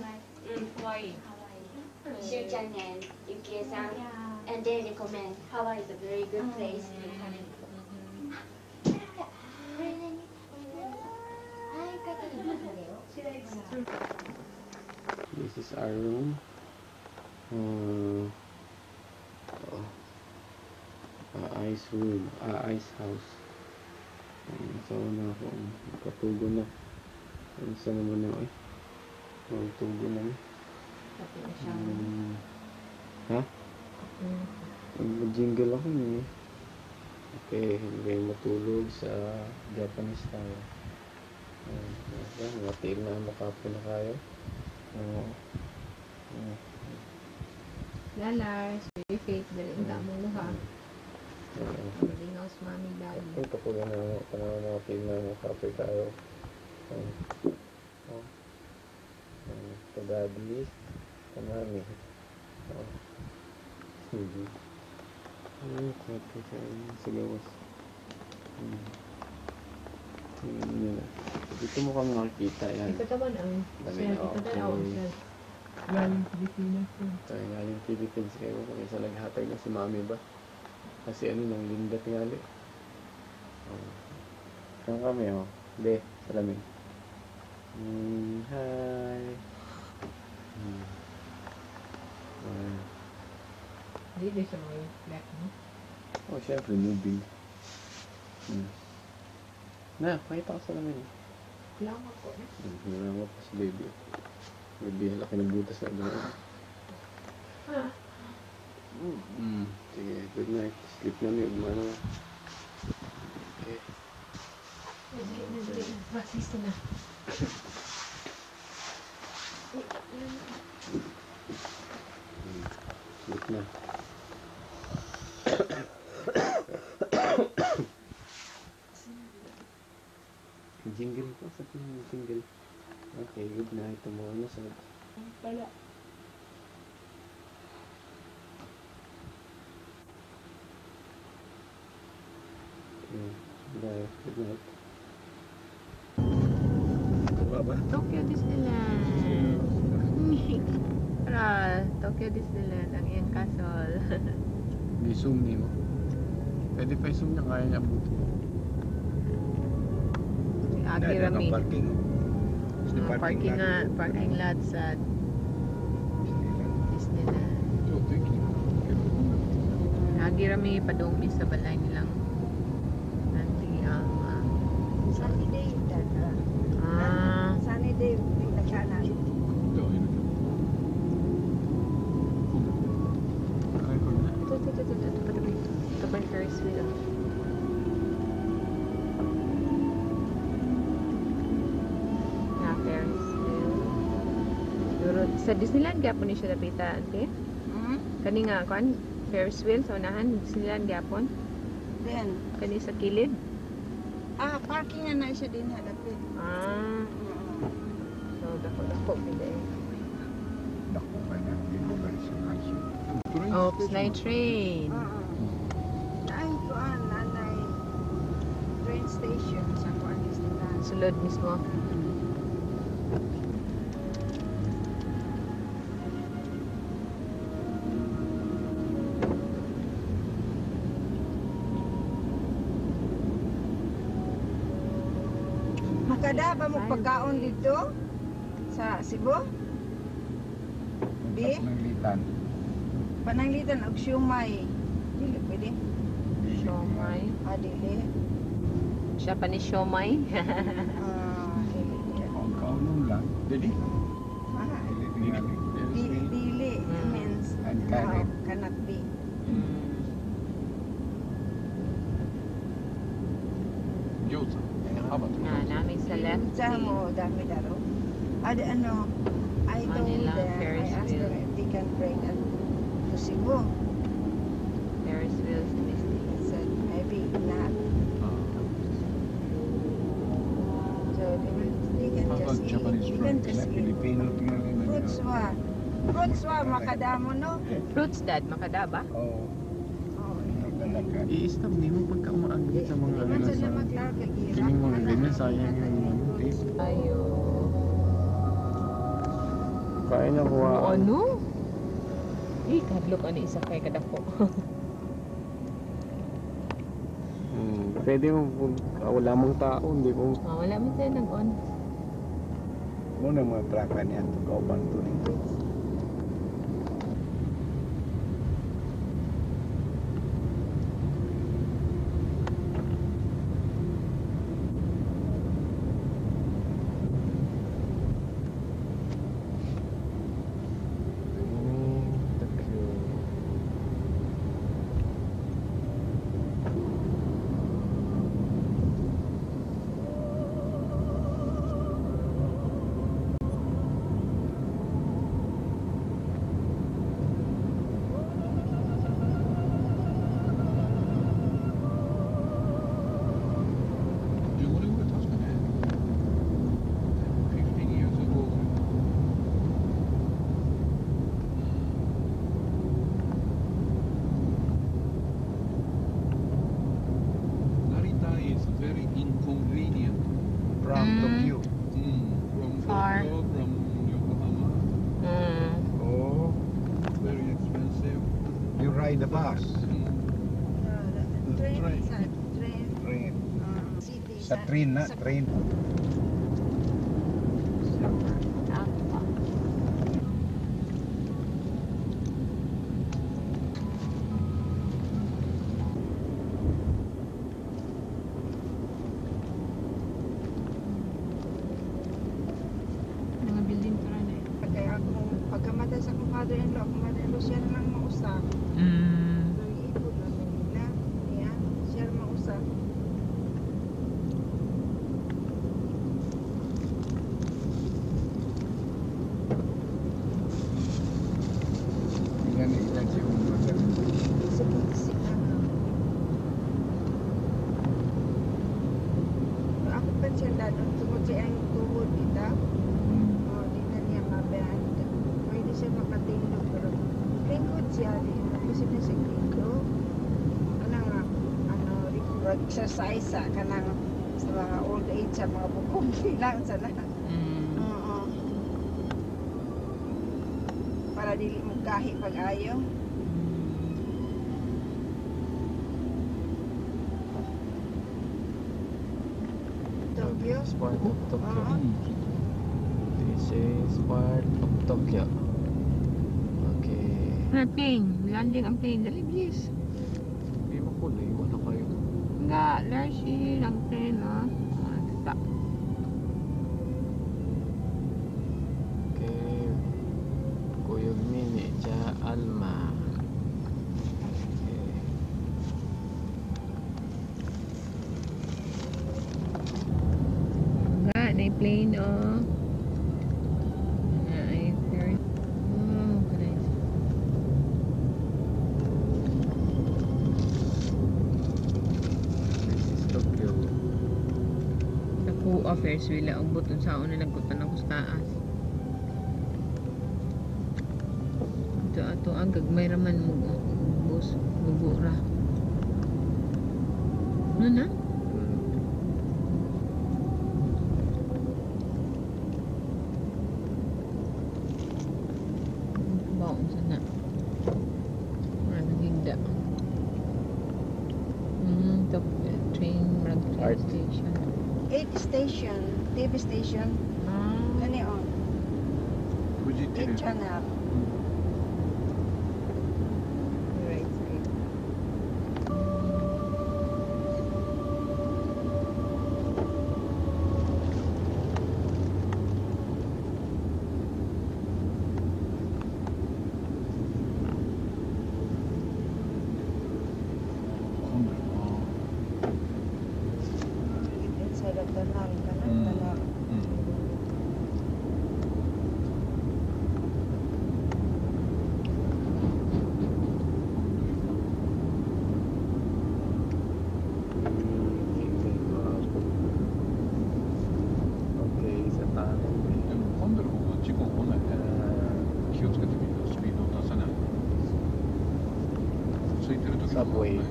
Hawaii.
Shu-chan and Yukie-san. And they recommend Hawaii is a very good place to honeymoon.
This is our room. Ice room. Ice house. So na ako. Katugo na. Ano sa naman na tugo na. Ha? Mag-jingle ako eh. Okay, hindi matulog sa Japanese tayo. Matil na makapo na kayo.
Lalars, very fake. Dali ang damo mo ha. Malingaw si mami daddy.
Ito po yan ang matil na makapo tayo. Ito daddy. Ito mami. Kwato sa gawas. Dito mo kami makikita yan.
Ito naman ang galing Pilipinas.
Tayo galing Philippines kayo. Kaya sa naghatag na si mami ba? Kasi nang linda tingali. Saan kami Be, salamin. Hi.
Hindi siya may black mo.
Syempre, newbie. Na, pakita ko sa lamin.
Kailangan ko.
Kailangan pa si baby. Baby, laki ng butas na doon. Sige, good night. Sleep na niyo. Gumana. Okay.
Practice na.
Sleep na. Jingle ko sa jingle. Okay, good night. Tomorrow na sa
Wala.
Bye. Good night.
Tokyo Disneyland. Tokyo Disneyland ang iyang castle.
May zoom niyo. Pwede pa i-zoom niya, kaya niya abutin.
Agirami.
Parking.
Parking lot sa Disneyland. Agirami padungmi sa balay nilang nanti ang
Sunny day sunny day nagkaanan.
Ito pa yung Ferris wheel. Sa Disneyland gyapon ni siya dapita, ante. Kani nga kuan Ferris wheel sa unahan Disneyland gyapon.
Then,
Kani sa kilid.
parking na siya din hadapit.
So dako pila eh.
Dako pa na, dito ba siya nasa.
Oops, night train.
Ay, kuan, nanay. Train station sa kuan Disneyland.
Sulod mismo.
Makada ba mo pagkaon dito? Sa Cebu? Di?
Nanglitan.
Pananglitan og siumay. Dili pwede.
Siomay.
Dili.
Siya pa ni siomay.
Dili.
Ang kaulong lang. Dili?
Dili means
Cannot.
cannot be.
Gyoza. How about
Namin sa left.
Sa mo dami daro. Ano, I told
Manila,
them,
Ferris
I asked them
wheel.
if they can bring it to Cebu.
Ferris wheel sa Disney.
They said maybe not. So they can just eat. You can just eat.
Filipino tingnan
Fruits wa. Fruits wa makadamo no.
Fruits dad makada ba?
Oo.
I-stop nimo pagka umaagit sa mga ano
Sa
sa
maglagay
kining mga ganyan sayang yung ano taste.
Ayo.
Kaya na kuha.
Ano? Kadlok ani isa kay kadako.
Pwede mo wala mong tao, hindi mo.
Wala man tayo nag-on.
Muna mga traka niya ito kauban to nito. Ride the bus.
Train.
Sa train na, train.
Mga building pa rin eh.
Kaya kung pagkamatay sa kong father-in-law, siya na lang mausap. Nag-iipod na nila. Yan, siya na mausap.
Tingnan ilan siya kung magaling.
Isip na lang. Ako pa siya danon, tungkol siya ang tuhod dito. Di na niya maband. Pwede siya makatindog, pero lingkod siya. Kasi na siya lingkod. Kanang, exercise sa kanang sa mga old age, sa mga bukong bilang sa na. Oo. Para dili mo gahi pag-ayo. Tokyo.
It's part of Tokyo. This is part of Tokyo. Okay.
Plane. Landing ang plane. Dali, please.
Hindi mo ko na iwan na kayo.
Nga, Larshi lang plane, no? Tata.
Okay. Kuyog Mini, Ja Alma. Okay.
Nga, na plane, oh. Nga, ay, ka Ferris wheel ang buton sa una nagkutan ako sa taas. Ito ato ang gagmay raman mo bus mugura. Ano na? Baon sana. Murag higda. Top train murag train station.
8 station, TV station. Kani on. 8 channel. Right side. Inside of the tunnel, tunnel.
Okay, sa tunnel.
でも混んでる方が事故起こんないね。気をつけてみるとスピードを出さない。空いてる時の方が危ない。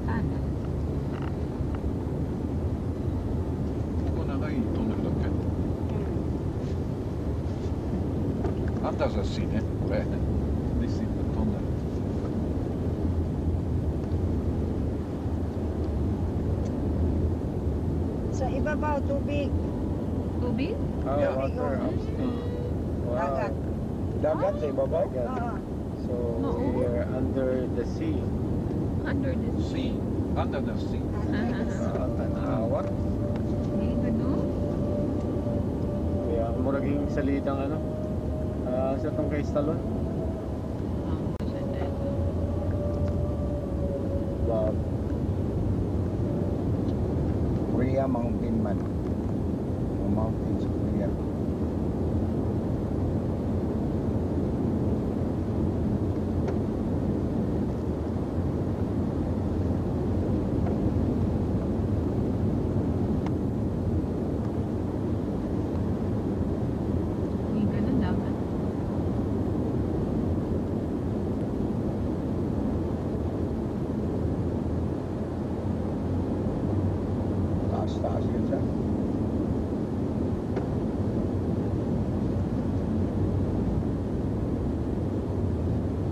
Ano?
ここ長いトンネルだっけ？アンダーザシーね、これ。This is the tunnel.
Sa ibabaw, tubig.
Tubig?
Ah,
Yeah.
water upstream. Wow.
Dagat.
Dagat sa ibabaw?
Oo.
So,
Oo.
we're under the sea.
Under the
Sea. Under the sea.
Tanawa.
Hindi ka no?
Kaya, muraging salitang ano. Sa tong kay Stallone. Bob.
Korea Mountain man. Yung mountain sa Korea.
Hindi ka na dapat.
Taas-taas yun siya.